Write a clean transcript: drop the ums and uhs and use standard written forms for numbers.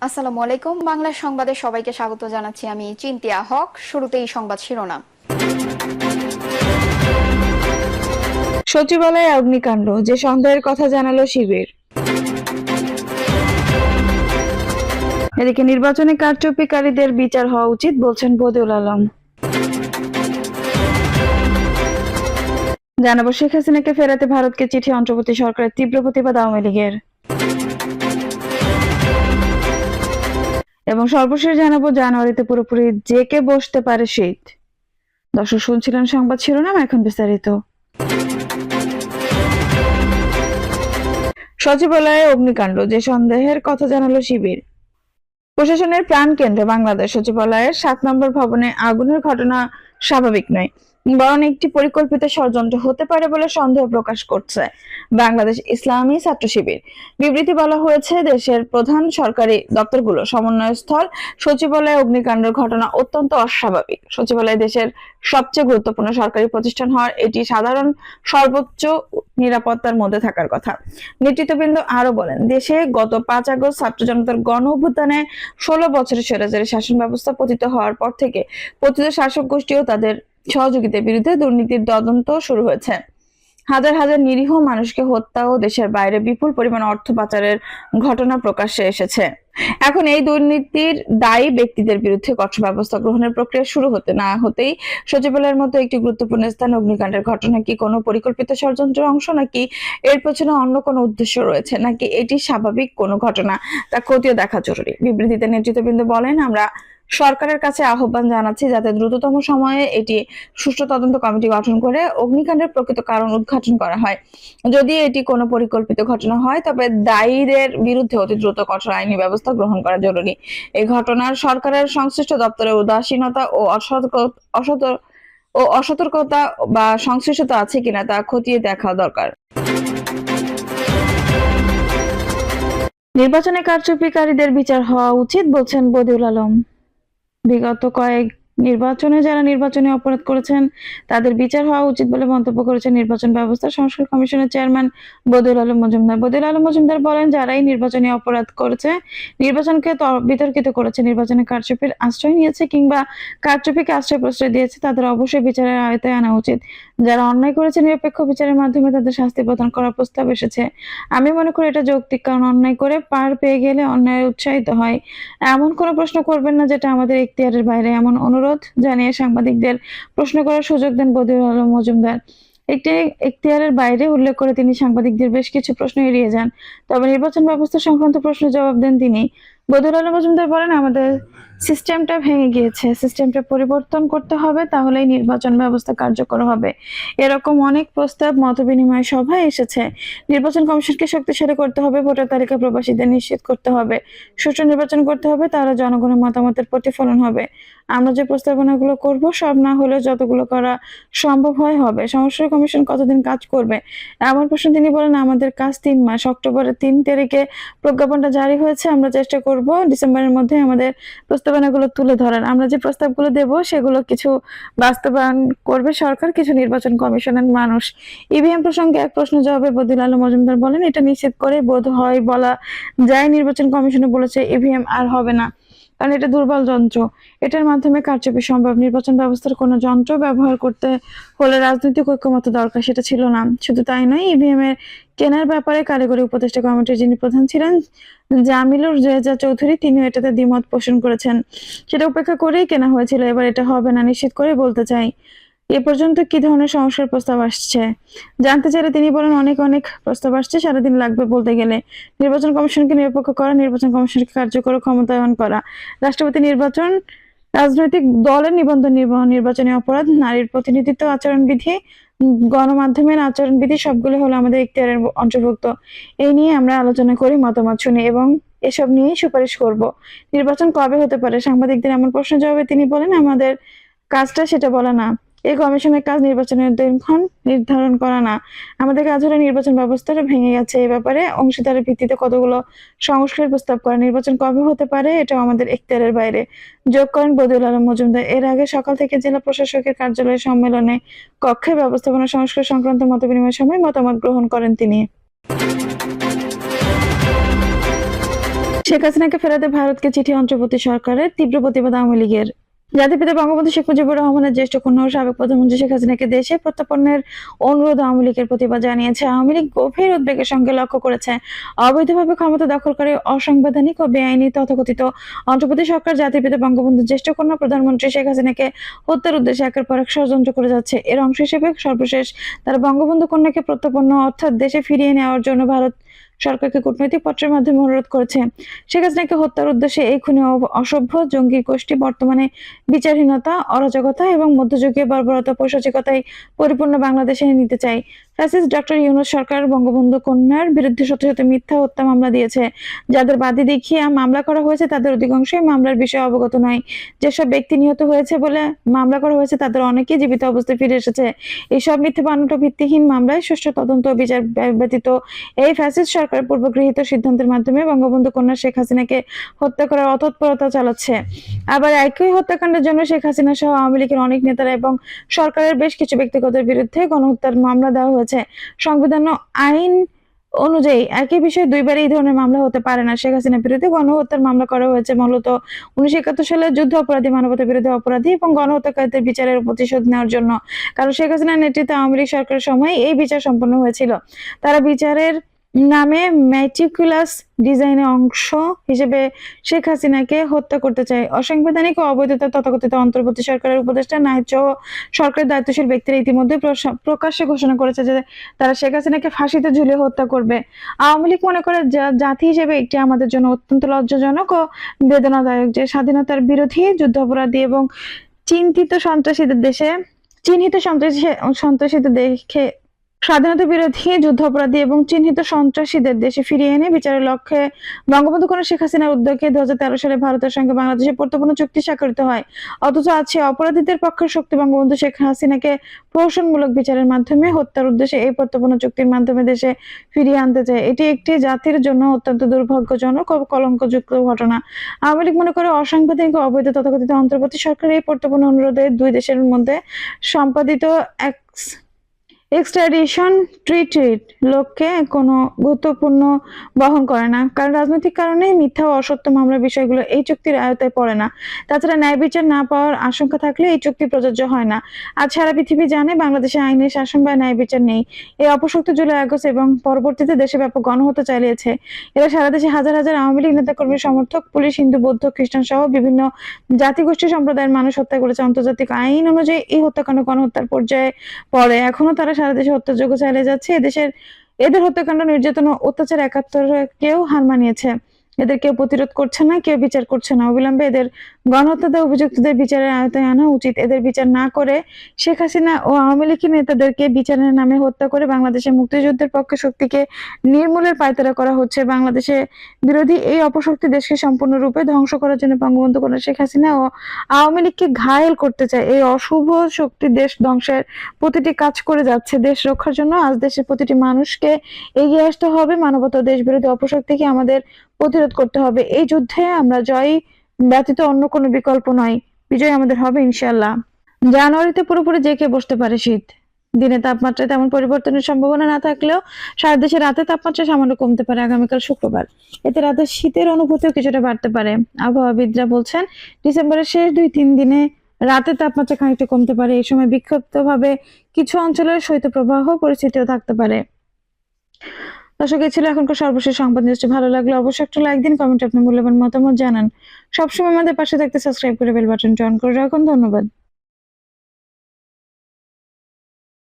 আসসালামু আলাইকুম। বাংলা সংবাদে সবাইকে স্বাগত জানাচ্ছি। আমি চিন্তিয়া হক। শুরুতেই সংবাদ শিরোনাম। সচিবালয়ে অগ্নিকাণ্ড, যে সন্দেহের কথা জানালো শিবির। এদিকে নির্বাচনে কারচুপিকারীদের বিচার হওয়া উচিত বলছেন বদিউল আলম। জানাবো শেখ হাসিনাকে ফেরাতে ভারতকে চিঠি অন্তর্বর্তী সরকারের তীব্র প্রতিবাদ আওয়ামী লীগের। এবং সর্বশেষ জানাবো জানুয়ারিতে পুরোপুরি জেকে বসতে পারে শীত। দর্শক, শুনছিলেন সংবাদ শিরোনাম, এখন বিস্তারিত। সচিবালয়ে অগ্নিকাণ্ড, যে সন্দেহের কথা জানালো শিবির। প্রশাসনের প্রাণকেন্দ্রে বাংলাদেশ সচিবালয়ের 7 নম্বর ভবনে আগুনের ঘটনা স্বাভাবিক নয়, বরং একটি পরিকল্পিত ষড়যন্ত্র হতে পারে বলে সন্দেহ প্রকাশ করছে বাংলাদেশ ইসলামী ছাত্র শিবির। বিবৃতি বলা হয়েছে, দেশের প্রধান সরকারি দপ্তরগুলো সমন্বয়স্থল সচিবালয়ে অগ্নিকাণ্ডের ঘটনা অত্যন্ত অস্বাভাবিক। সচিবালয় দেশের সবচেয়ে গুরুত্বপূর্ণ সরকারি প্রতিষ্ঠান হওয়ার এটি সাধারণ সর্বোচ্চ নিরাপত্তার মধ্যে থাকার কথা। নেতৃত্ববৃন্দ আরো বলেন, দেশে গত 5 আগস্ট ছাত্র জনতার গণ অভ্যুত্থানে 16 বছরের স্বৈরাচারী শাসন ব্যবস্থা পতিত হওয়ার পর থেকে পতিত শাসক গোষ্ঠী ও তাদের সহযোগীদের বিরুদ্ধে দুর্নীতির তদন্ত শুরু হয়েছে। হাজার হাজার নিরীহ মানুষকে হত্যা ও দেশের বাইরে বিপুল পরিমাণ অর্থ পাচারের ঘটনা প্রকাশ্যে এসেছে। এখন এই দুর্নীতির দায়ী ব্যক্তিদের বিরুদ্ধে কঠোর ব্যবস্থা গ্রহণের প্রক্রিয়া শুরু হতে না হতেই সচিবালয়ের মতো একটি গুরুত্বপূর্ণ স্থানে অগ্নিকাণ্ডের ঘটনা কি কোনো পরিকল্পিত ষড়যন্ত্রের অংশ, নাকি এর পেছনে অন্য কোনো উদ্দেশ্য রয়েছে, নাকি এটি স্বাভাবিক কোনো ঘটনা, তা খতিয়ে দেখা জরুরি। বিবৃতিতে নেতৃত্ববৃন্দ বলেন, আমরা সরকারের কাছে আহ্বান জানাচ্ছি যাতে দ্রুততম সময়ে এটি সুষ্ঠু তদন্ত কমিটি গঠন করে অগ্নিকাণ্ডের প্রকৃত কারণ উদ্ঘাটন করা হয়। যদি এটি কোনো পরিকল্পিত ঘটনা হয়, তবে দায়ীদের বিরুদ্ধে অতি দ্রুত কঠোর আইনি ব্যবস্থা গ্রহণ করা জরুরি। এই ঘটনার সরকারের সংশ্লিষ্ট দপ্তরের উদাসীনতা ও অসতর্কতা বা সংশ্লিষ্টতা আছে কিনা তা খতিয়ে দেখা দরকার। নির্বাচনে কারচুপিকারীদের বিচার হওয়া উচিত বলছেন বদিউল আলম। বিগত কয়েক নির্বাচনে যারা নির্বাচনী অপরাধ করেছেন তাদের বিচার হওয়া উচিত বলে মন্তব্য করেছেন নির্বাচন ব্যবস্থা সংস্কার কমিশনের চেয়ারম্যান বদিউল আলম মজুমদার। বদিউল আলম মজুমদার বলেন, যারাই নির্বাচনী অপরাধ করেছে, নির্বাচনকে বিতর্কিত করেছে, নির্বাচনে কারচুপির আশ্রয় নিয়েছে কিংবা কারচুপিকে আশ্রয় প্রশ্রয় দিয়েছে, তাদের অবশ্যই বিচারের আওতায় আনা উচিত। যারা অন্যায় করেছে, নিরপেক্ষ বিচারের মাধ্যমে তাদের শাস্তি প্রদান করার প্রস্তাব এসেছে। আমি মনে করি এটা যৌক্তিক, কারণ অন্যায় করে পার পেয়ে গেলে অন্যায় উৎসাহিত হয়। এমন কোনো প্রশ্ন করবেন না যেটা আমাদের এখতিয়ারের বাইরে, এমন অনুরোধ জানিয়ে সাংবাদিকদের প্রশ্ন করার সুযোগ দেন বদিউল আলম মজুমদার। একটি এখতিয়ারের বাইরে উল্লেখ করে তিনি সাংবাদিকদের বেশ কিছু প্রশ্ন এড়িয়ে যান, তবে নির্বাচন ব্যবস্থা সংক্রান্ত প্রশ্নের জবাব দেন তিনি। বদিউল আলম মজুমদার বলেন, আমাদের সিস্টেমটা ভেঙে গিয়েছে, সিস্টেমটা পরিবর্তন করতে হবে, তাহলেই নির্বাচন ব্যবস্থা কার্যকর হবে। এরকম অনেক প্রস্তাব মতবিনিময় সভায় এসেছে। নির্বাচন কমিশনকে শক্তিশালী করতে হবে, ভোটার তালিকা প্রবাসীদের নিশ্চিত করতে হবে, সুষ্ঠু নির্বাচন করতে হবে, তাহলে জনগণের মতামতের প্রতিফলন হবে। আমরা যে প্রস্তাবনাগুলো করব, সব না হলে যতগুলো করা সম্ভব হবে। সংস্কার কমিশন কতদিন কাজ করবে, এমন প্রশ্ন তিনি বলেন, আমাদের কাজ 3 মাস। অক্টোবরের 3 তারিখে প্রজ্ঞাপনটা জারি হয়েছে, আমরা চেষ্টা করব ডিসেম্বরের মধ্যে আমাদের প্রস্তাবনাগুলো তুলে ধরার। আমরা যে প্রস্তাবগুলো দেব সেগুলো কিছু বাস্তবায়ন করবে সরকার, কিছু নির্বাচন কমিশনের মানুষ। ইভিএম প্রসঙ্গে এক প্রশ্ন জবাবে বদিউল আলম মজুমদার বলেন, এটা নিশ্চিত করে বোধ হয় বলা যায় নির্বাচন কমিশনে বলেছে ইভিএম আর হবে না, কারণ এটা দুর্বল যন্ত্র, এটার মাধ্যমে কারচুপি সম্ভব। নির্বাচন ব্যবস্থার কোনো যন্ত্র ব্যবহার করতে হলে রাজনৈতিক ঐকমত্য দরকার, সেটা ছিল না। শুধু তাই নয়, ইভিএম এর কেনার ব্যাপারে কারিগরি উপদেষ্টা কমিটির যিনি প্রধান ছিলেন জামিলুর রেজা চৌধুরী, তিনিও এটাতে দ্বিমত পোষণ করেছেন। সেটা উপেক্ষা করেই কেনা হয়েছিল, এবার এটা হবে না নিশ্চিত করে বলতে চাই। এ পর্যন্ত কি ধরনের সংস্কার প্রস্তাব আসছে জানতে চাইলে তিনি বলেন, অনেক অনেক প্রস্তাব আসছে, সারাদিন লাগবে বলতে গেলে। নির্বাচন কমিশনকে নিরপেক্ষ করা, নির্বাচন কমিশনকে কার্যকর ক্ষমতায়ন করা, রাষ্ট্রপতি নির্বাচন, রাজনৈতিক দলের নিবন্ধন নির্বাচনী অপরাধ, নারীর প্রতিনিধিত্ব আচরণবিধি, গণমাধ্যমের আচরণবিধি, সবগুলো হলো আমাদের এখতিয়ারের অন্তর্ভুক্ত। এই নিয়ে আমরা আলোচনা করি, মতামত শুনি এবং এসব নিয়েই সুপারিশ করব। নির্বাচন কবে হতে পারে, সাংবাদিকদের এমন প্রশ্ন জবাবে তিনি বলেন, আমাদের কাজটা সেটা বলা না। এই কমিশনের কাজ নির্বাচনের দিনক্ষণ নির্ধারণ করা না। আমাদের কাজ হলো নির্বাচন ব্যবস্থাটা ভেঙে গেছে, এই ব্যাপারে অংশীদারের ভিত্তিতে কতগুলো সংস্কারের প্রস্তাব করা। নির্বাচন কবে হতে পারে এটাও আমাদের এখতিয়ারের বাইরে, যোগ করেন বদিউল আলম মজুমদার। এর আগে সকাল থেকে জেলা প্রশাসকের কার্যালয়ের সম্মেলনে কক্ষে ব্যবস্থাপনা সংস্কার সংক্রান্ত মতবিনিময়ের সময় মতামত গ্রহণ করেন তিনি। শেখ হাসিনাকে ফেরাতে ভারতকে চিঠি অন্তর্বর্তী সরকারের, তীব্র প্রতিবাদ আওয়ামী লীগের। জাতির পিতা বঙ্গবন্ধু শেখ মুজিবুর রহমানের জ্যেষ্ঠ কন্যা ও সাবেক প্রধানমন্ত্রী শেখ হাসিনাকে দেশে প্রত্যাপনের অনুরোধ আওয়ামী লীগের প্রতিবাদ জানিয়েছে। আওয়ামী লীগ গভীর উদ্বেগের সঙ্গে লক্ষ্য করেছে, অবৈধভাবে ক্ষমতা দখলকারী, অসাংবিধানিক ও বেআইনি তথাকথিত অন্তর্বর্তী সরকার জাতির পিতা বঙ্গবন্ধুর জ্যেষ্ঠ কন্যা প্রধানমন্ত্রী শেখ হাসিনাকে হত্যার উদ্দেশ্যে একের পর এক ষড়যন্ত্র করে যাচ্ছে। এর অংশ হিসেবে সর্বশেষ তারা বঙ্গবন্ধু কন্যাকে প্রত্যাপন্ন অর্থাৎ দেশে ফিরিয়ে নেওয়ার জন্য ভারত সরকারকে কূটনৈতিক পত্রের মাধ্যমে অনুরোধ করেছে। শেখ হাসিনাকে হত্যার উদ্দেশ্যে এই খুনি অসভ্য জঙ্গি গোষ্ঠী বর্তমানে বিচারহীনতা, অরাজকতা এবং মধ্যযুগীয় বর্বরতা, পৈশাচিকতায় পরিপূর্ণ বাংলাদেশে নিতে চায়। ফ্যাসিস্ট ডক্টর ইউনূস সরকার বঙ্গবন্ধু কন্যার বিরুদ্ধে শত শত মিথ্যা হত্যা মামলা দিয়েছে। যাদের বাদী দেখিয়ে মামলা করা হয়েছে তাদের অধিকাংশই মামলার বিষয়ে অবগত নয়। যেসব ব্যক্তি নিহত হয়েছে বলে মামলা করা হয়েছে তাদের অনেকেই জীবিত অবস্থায় ফিরে এসেছে। এইসব মিথ্যা বানোয়াট ও ভিত্তিহীন মামলায় সুষ্ঠু তদন্ত ও বিচার ব্যতীত এই ফ্যাসিস্ট সরকার পূর্বগৃহীত সিদ্ধান্তের মাধ্যমে বঙ্গবন্ধু কন্যা শেখ হাসিনাকে হত্যা করার অতৎপরতা চালাচ্ছে। আবার একই হত্যাকাণ্ডের জন্য শেখ হাসিনা সহ আওয়ামী লীগের অনেক নেতারা এবং সরকারের বেশ কিছু ব্যক্তিগতের বিরুদ্ধে গণহত্যার মামলা দেওয়া হয়েছে। সংবিধান ও আইন অনুযায়ী একই বিষয়ে দুইবার এই ধরনের মামলা হতে পারে না। শেখ হাসিনার বিরুদ্ধে গণহত্যার মামলা করা হয়েছে মূলত 1971 সালে যুদ্ধ অপরাধী, মানবতা বিরোধী অপরাধী এবং গণহত্যাকারীদের বিচারের প্রতিশোধ নেওয়ার জন্য। কারণ শেখ হাসিনার নেতৃত্বে আওয়ামী লীগ সরকারের সময় এই বিচার সম্পন্ন হয়েছিল। তারা বিচারের নামে ম্যাটিকুলাস ডিজাইনের অংশ হিসেবে শেখ হাসিনাকে হত্যা করতে চায়। অসাংবিধানিক ও অবৈধতা তথাকথিত অন্তর্বর্তী সরকারের উপদেষ্টা নাহিদ সহ সরকারের দায়িত্বশীল ব্যক্তিরা ইতিমধ্যে প্রকাশ্যে ঘোষণা করেছে যে তারা শেখ হাসিনাকে ফাঁসিতে ঝুলিয়ে হত্যা করবে। আওয়ামী লীগ মনে করে জাতি হিসেবে একটি আমাদের জন্য অত্যন্ত লজ্জাজনক ও বেদনাদায়ক যে স্বাধীনতার বিরোধী, যুদ্ধাপরাধী এবং চিহ্নিত সন্ত্রাসীদের দেখে স্বাধীনতা বিরোধী, যুদ্ধাপরাধী এবং চিহ্নিত সন্ত্রাসীদের দেশে ফিরিয়ে এনে বিচারের লক্ষ্যে বঙ্গবন্ধু কন্যা শেখ হাসিনার উদ্যোগে 2013 সালে ভারতের সঙ্গে বাংলাদেশের প্রত্যর্পণ চুক্তি স্বাক্ষরিত হয়। অথচ আছে অপরাধীদের পক্ষের শক্তি বঙ্গবন্ধু শেখ হাসিনাকে প্রহসনমূলক বিচারের মাধ্যমে হত্যার উদ্দেশ্যে এই প্রত্যর্পণ চুক্তির মাধ্যমে দেশে ফিরিয়ে আনতে চায়। এটি একটি জাতির জন্য অত্যন্ত দুর্ভাগ্যজনক ও কলঙ্কযুক্ত ঘটনা। আওয়ামী লীগ মনে করে অসাংবিধানিক ও অবৈধ তথাকথিত অন্তর্বর্তী সরকার এই প্রত্যর্পণ অনুরোধে দুই দেশের মধ্যে সম্পাদিত এক্সট্রাডিশন ট্রিটির লক্ষ্যে কোনো গুরুত্বপূর্ণ বহন করে না। কারণ রাজনৈতিক কারণে মিথ্যা ও অসত্য মামলার বিষয়গুলো এই চুক্তির আয়তায় পড়ে না। তাছাড়া ন্যায় বিচার না পাওয়ার আশঙ্কা থাকলে এই চুক্তি প্রযোজ্য হয় না। আজ সারা পৃথিবী জানে বাংলাদেশে আইনের শাসন বা ন্যায় বিচার নেই। এই অপশক্তি জুলাই, আগস্ট এবং পরবর্তীতে দেশে ব্যাপক গণহত্যা চালিয়েছে। এরা সারা দেশে হাজার হাজার আওয়ামী লীগ নেতাকর্মী, সমর্থক, পুলিশ, হিন্দু, বৌদ্ধ, খ্রিস্টান সহ বিভিন্ন জাতিগোষ্ঠী সম্প্রদায়ের মানুষ হত্যা করেছে। আন্তর্জাতিক আইন অনুযায়ী এই হত্যাকাণ্ড গণহত্যার পর্যায়ে পড়ে। এখনো তারা সারা দেশে হত্যাযজ্ঞ চালিয়ে যাচ্ছে। এদের হত্যাকাণ্ড, নির্যাতন ও অত্যাচার 71-কেও হার মানিয়েছে। এদের কেউ প্রতিরোধ করছে না, কেউ বিচার করছে না। অবিলম্বে এদের গণহত্যাতে অভিযুক্তদের বিচারের আওতায় আনা উচিত। এদের বিচার না করে শেখ হাসিনা ও আওয়ামী লীগের নেতাদেরকে বিচারের নামে হত্যা করে বাংলাদেশের মুক্তিযুদ্ধের পক্ষে শক্তিকে নির্মূলের পায়তারা করা হচ্ছে। বাংলাদেশে বিরোধী এই অপশক্তি দেশকে সম্পূর্ণরূপে ধ্বংস করার জন্য বঙ্গবন্ধু কন্যা শেখ হাসিনা ও আওয়ামী লীগকে ঘায়েল করতে চায়। এই অশুভ শক্তি দেশ ধ্বংসের প্রতিটি কাজ করে যাচ্ছে। দেশ রক্ষার জন্য আজ দেশের প্রতিটি মানুষকে এগিয়ে আসতে হবে। মানবতা দেশ বিরোধী অপশক্তিকে আমাদের প্রতিরোধ করতে হবে। এই যুদ্ধে আমরা জয় ব্যতীত অন্য কোনো বিকল্প নয়। বিজয় আমাদের হবে ইনশাআল্লাহ। জানুয়ারিতে পুরোপুরি জেঁকে বসতে পারে শীত। দিনে তাপমাত্রায় তেমন পরিবর্তনের সম্ভাবনা না থাকলেও সারা দেশে রাতে তাপমাত্রা সামান্য কমতে পারে আগামীকাল শুক্রবার। এতে রাতে শীতের অনুভূতিও কিছুটা বাড়তে পারে। আবহাওয়াবিদরা বলছেন ডিসেম্বরের শেষ 2-3 দিনে রাতের তাপমাত্রা খানিকটা কমতে পারে। এই সময় বিক্ষিপ্তভাবে কিছু অঞ্চলের শৈত্যপ্রবাহ পরিস্থিতিও থাকতে পারে। দর্শক, এই ছিল এখনকার সর্বশেষ সংবাদ। নিউজটি ভালো লাগলে অবশ্যই একটা লাইক দিন, কমেন্টে আপনার মূল্যবান মতামত জানান। সবসময় আমাদের পাশে থাকতে সাবস্ক্রাইব করে বেল বাটনটি অন করে রাখুন। ধন্যবাদ।